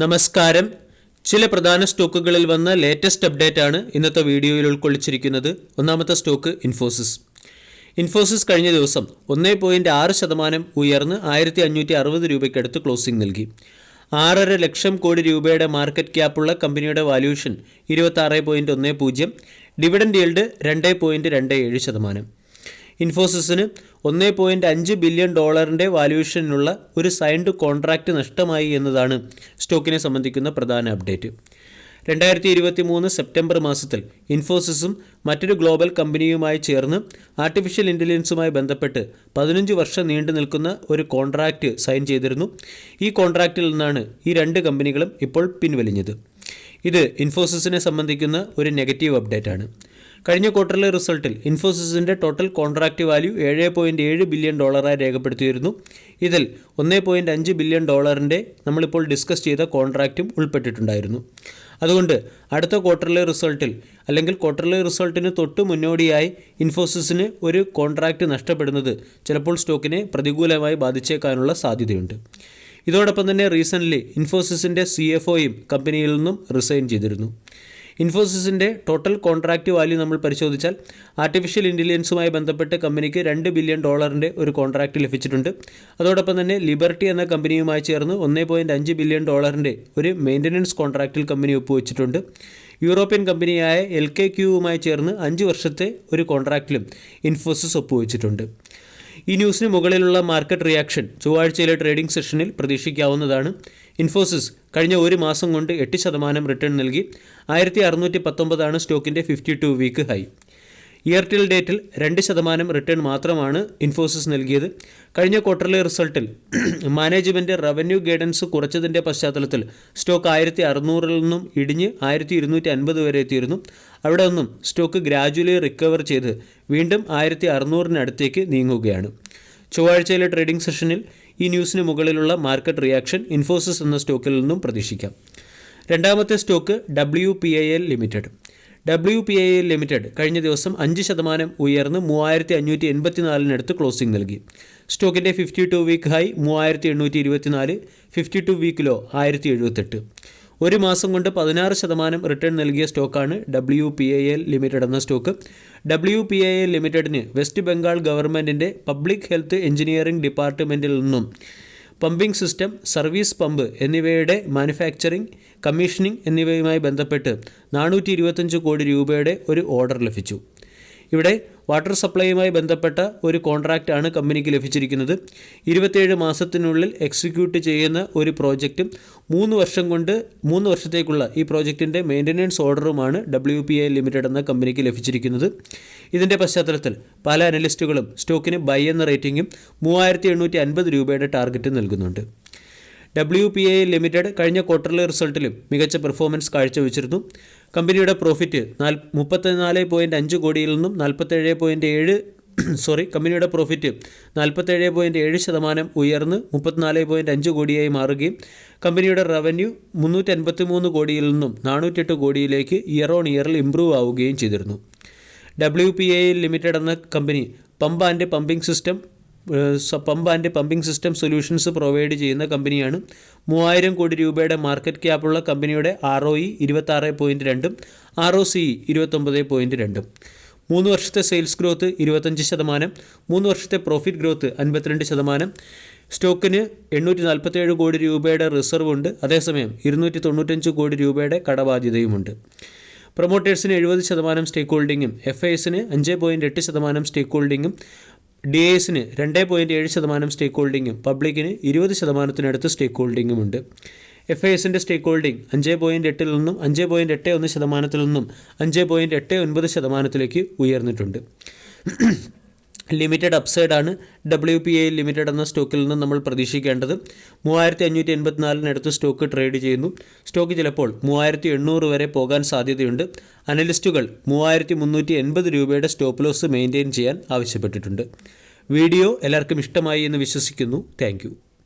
നമസ്കാരം. ചില പ്രധാന സ്റ്റോക്കുകളിൽ വന്ന ലേറ്റസ്റ്റ് അപ്ഡേറ്റ് ആണ് ഇന്നത്തെ വീഡിയോയിൽ ഉൾക്കൊള്ളിച്ചിരിക്കുന്നത്. ഒന്നാമത്തെ സ്റ്റോക്ക് ഇൻഫോസിസ് കഴിഞ്ഞ ദിവസം 1.6% ഉയർന്ന് 1560 രൂപയ്ക്കടുത്ത് ക്ലോസിംഗ് നൽകി. 6.5 ലക്ഷം കോടി രൂപയുടെ മാർക്കറ്റ് ക്യാപ്പുള്ള കമ്പനിയുടെ വാല്യൂഷൻ 26.10, ഡിവിഡൻഡ് yield 2.27%. ഇൻഫോസിസിന് $1.5 ബില്യൺ വാല്യൂഷനുള്ള ഒരു സൈൻഡ് കോൺട്രാക്റ്റ് നഷ്ടമായി എന്നതാണ് സ്റ്റോക്കിനെ സംബന്ധിക്കുന്ന പ്രധാന അപ്ഡേറ്റ്. 2023 സെപ്റ്റംബർ മാസത്തിൽ ഇൻഫോസിസും മറ്റൊരു ഗ്ലോബൽ കമ്പനിയുമായി ചേർന്ന് ആർട്ടിഫിഷ്യൽ ഇൻ്റലിജൻസുമായി ബന്ധപ്പെട്ട് 15 വർഷം നീണ്ടു നിൽക്കുന്ന ഒരു കോൺട്രാക്റ്റ് സൈൻ ചെയ്തിരുന്നു. ഈ കോൺട്രാക്റ്റിൽ നിന്നാണ് ഈ രണ്ട് കമ്പനികളും ഇപ്പോൾ പിൻവലിഞ്ഞത്. ഇത് ഇൻഫോസിസിനെ സംബന്ധിക്കുന്ന ഒരു നെഗറ്റീവ് അപ്ഡേറ്റ് ആണ്. കഴിഞ്ഞ ക്വാർട്ടറിലെ റിസൾട്ടിൽ ഇൻഫോസിസിൻ്റെ ടോട്ടൽ കോൺട്രാക്റ്റ് വാല്യൂ $7.7 ബില്യൺ രേഖപ്പെടുത്തിയിരുന്നു. ഇതിൽ $1.5 ബില്യൺ നമ്മളിപ്പോൾ ഡിസ്കസ് ചെയ്ത കോൺട്രാക്റ്റും ഉൾപ്പെട്ടിട്ടുണ്ടായിരുന്നു. അതുകൊണ്ട് അടുത്ത ക്വാർട്ടറിലെ റിസൾട്ടിൽ അല്ലെങ്കിൽ ക്വാർട്ടറിലെ റിസൾട്ടിന് തൊട്ട് മുന്നോടിയായി ഇൻഫോസിസിന് ഒരു കോൺട്രാക്റ്റ് നഷ്ടപ്പെടുന്നത് ചിലപ്പോൾ സ്റ്റോക്കിനെ പ്രതികൂലമായി ബാധിച്ചേക്കാനുള്ള സാധ്യതയുണ്ട്. ഇതോടൊപ്പം തന്നെ റീസെൻ്റ്ലി ഇൻഫോസിസിൻ്റെ CFOയും കമ്പനിയിൽ നിന്നും റിസൈൻ ചെയ്തിരുന്നു. ഇൻഫോസിസിൻ്റെ ടോട്ടൽ കോൺട്രാക്റ്റ് വാല്യൂ നമ്മൾ പരിശോധിച്ചാൽ ആർട്ടിഫിഷ്യൽ ഇൻ്റലിജൻസുമായി ബന്ധപ്പെട്ട് കമ്പനിക്ക് $2 ബില്യൺ ഒരു കോൺട്രാക്റ്റ് ലഭിച്ചിട്ടുണ്ട്. അതോടൊപ്പം തന്നെ ലിബർട്ടി എന്ന കമ്പനിയുമായി ചേർന്ന് $1.5 ബില്യൺ ഒരു മെയിൻ്റനൻസ് കോൺട്രാക്റ്റിൽ കമ്പനി ഒപ്പുവെച്ചിട്ടുണ്ട്. യൂറോപ്യൻ കമ്പനിയായ LKQവുമായി ചേർന്ന് 5 വർഷത്തെ ഒരു കോൺട്രാക്റ്റിലും ഇൻഫോസിസ് ഒപ്പുവെച്ചിട്ടുണ്ട്. ഈ ന്യൂസിന് മുകളിലുള്ള മാർക്കറ്റ് റിയാക്ഷൻ ചൊവ്വാഴ്ചയിലെ ട്രേഡിംഗ് സെഷനിൽ പ്രതീക്ഷിക്കാവുന്നതാണ്. ഇൻഫോസിസ് കഴിഞ്ഞ ഒരു മാസം കൊണ്ട് 8% റിട്ടേൺ നൽകി. 1619 സ്റ്റോക്കിൻ്റെ 52 വീക്ക് ഹൈ. ഇയർ ടിൽ ഡേറ്റിൽ 2% റിട്ടേൺ മാത്രമാണ് ഇൻഫോസിസ് നൽകിയത്. കഴിഞ്ഞ ക്വാർട്ടറിലെ റിസൾട്ടിൽ മാനേജ്മെൻറ്റ് റവന്യൂ ഗൈഡൻസ് കുറച്ചതിൻ്റെ പശ്ചാത്തലത്തിൽ സ്റ്റോക്ക് 1600 നിന്നും ഇടിഞ്ഞ് 1250 വരെ എത്തിയിരുന്നു. അവിടെ നിന്നും സ്റ്റോക്ക് ഗ്രാജുവലി റിക്കവർ ചെയ്ത് വീണ്ടും 1600 നീങ്ങുകയാണ്. ചൊവ്വാഴ്ചയിലെ ട്രേഡിംഗ് സെഷനിൽ ഈ ന്യൂസിന് മുകളിലുള്ള മാർക്കറ്റ് റിയാക്ഷൻ ഇൻഫോസിസ് എന്ന സ്റ്റോക്കിൽ നിന്നും പ്രതീക്ഷിക്കാം. രണ്ടാമത്തെ സ്റ്റോക്ക് WPIL ലിമിറ്റഡ് കഴിഞ്ഞ ദിവസം 5% ഉയർന്ന് 3584 ക്ലോസിംഗ് നൽകി. സ്റ്റോക്കിൻ്റെ 52 വീക്ക് ഹൈ 3824, 52 വീക്ക് ലോ 1078. ഒരു മാസം കൊണ്ട് 16% റിട്ടേൺ നൽകിയ സ്റ്റോക്കാണ് WPIL ലിമിറ്റഡ് എന്ന സ്റ്റോക്ക്. WPIL ലിമിറ്റഡിന് വെസ്റ്റ് ബംഗാൾ ഗവൺമെൻറ്റിൻ്റെ പബ്ലിക് ഹെൽത്ത് എഞ്ചിനീയറിംഗ് ഡിപ്പാർട്ട്മെൻറ്റിൽ നിന്നും പമ്പിംഗ് സിസ്റ്റം, സർവീസ് പമ്പ് എന്നിവയുടെ മാനുഫാക്ചറിംഗ്, കമ്മീഷനിങ് എന്നിവയുമായി ബന്ധപ്പെട്ട് 425 കോടി രൂപയുടെ ഒരു ഓർഡർ ലഭിച്ചു. ഇവിടെ വാട്ടർ സപ്ലൈയുമായി ബന്ധപ്പെട്ട ഒരു കോൺട്രാക്റ്റാണ് കമ്പനിക്ക് ലഭിച്ചിരിക്കുന്നത്. 27 മാസത്തിനുള്ളിൽ എക്സിക്യൂട്ട് ചെയ്യുന്ന ഒരു പ്രോജക്റ്റും 3 വർഷത്തേക്കുള്ള ഈ പ്രോജക്റ്റിൻ്റെ മെയിൻ്റനൻസ് ഓർഡറുമാണ് WPIL ലിമിറ്റഡ് എന്ന കമ്പനിക്ക് ലഭിച്ചിരിക്കുന്നത്. ഇതിൻ്റെ പശ്ചാത്തലത്തിൽ പല അനലിസ്റ്റുകളും സ്റ്റോക്കിന് ബൈ എന്ന റേറ്റിംഗും 3850 രൂപയുടെ ടാർഗറ്റ് നൽകുന്നുണ്ട്. WPIL ലിമിറ്റഡ് കഴിഞ്ഞ ക്വാർട്ടറിലെ റിസൾട്ടിലും മികച്ച പെർഫോമൻസ് കാഴ്ചവെച്ചിരുന്നു. കമ്പനിയുടെ പ്രോഫിറ്റ് 34.5 കോടിയിൽ നിന്നും കമ്പനിയുടെ പ്രോഫിറ്റ് 47.7% ഉയർന്ന് 34.5 കോടിയായി മാറുകയും കമ്പനിയുടെ റവന്യൂ 353 കോടിയിൽ നിന്നും 408 കോടിയിലേക്ക് ഇയർ ഓൺ ഇയറിൽ ഇംപ്രൂവ് ആവുകയും ചെയ്തിരുന്നു. WPIL ലിമിറ്റഡ് എന്ന company pump and pumping system solutions provide ചെയ്യുന്ന കമ്പനിയാണ്. 3000 കോടി രൂപയുടെ മാർക്കറ്റ് ക്യാപ്പുള്ള കമ്പനിയുടെ ROE 26.2, ROCE 29.2. 3 വർഷത്തെ സെയിൽസ് ഗ്രോത്ത് 25%, 3 വർഷത്തെ പ്രോഫിറ്റ് ഗ്രോത്ത് 52%. സ്റ്റോക്കിന് 847 കോടി രൂപയുടെ റിസർവ് ഉണ്ട്. അതേസമയം 295 കോടി രൂപയുടെ കടബാധ്യതയുമുണ്ട്. പ്രൊമോട്ടേഴ്സിന് 70% സ്റ്റേക്ക് ഹോൾഡിങ്ങും FISന് 5.8% സ്റ്റേക്ക് ഹോൾഡിങ്ങും DISന് 2.7% സ്റ്റേക്ക് ഹോൾഡിങ്ങും പബ്ലിക്കിന് 20%-നടുത്ത് സ്റ്റേക്ക് ഹോൾഡിങ്ങുമുണ്ട്. FISൻ്റെ സ്റ്റേക്ക് ഹോൾഡിംഗ് 5.8 നിന്നും 5.81% നിന്നും 5.89% ഉയർന്നിട്ടുണ്ട്. ലിമിറ്റഡ് അപ്സൈഡാണ് WPIL ലിമിറ്റഡ് എന്ന സ്റ്റോക്കിൽ നിന്ന് നമ്മൾ പ്രതീക്ഷിക്കേണ്ടത്. 3584 സ്റ്റോക്ക് ട്രേഡ് ചെയ്യുന്നു. സ്റ്റോക്ക് ചിലപ്പോൾ 3800 വരെ പോകാൻ സാധ്യതയുണ്ട്. അനലിസ്റ്റുകൾ 3380 രൂപയുടെ സ്റ്റോപ്പ് ലോസ് മെയിൻറ്റെയിൻ ചെയ്യാൻ ആവശ്യപ്പെട്ടിട്ടുണ്ട്. വീഡിയോ എല്ലാവർക്കും ഇഷ്ടമായി എന്ന് വിശ്വസിക്കുന്നു. Thank you.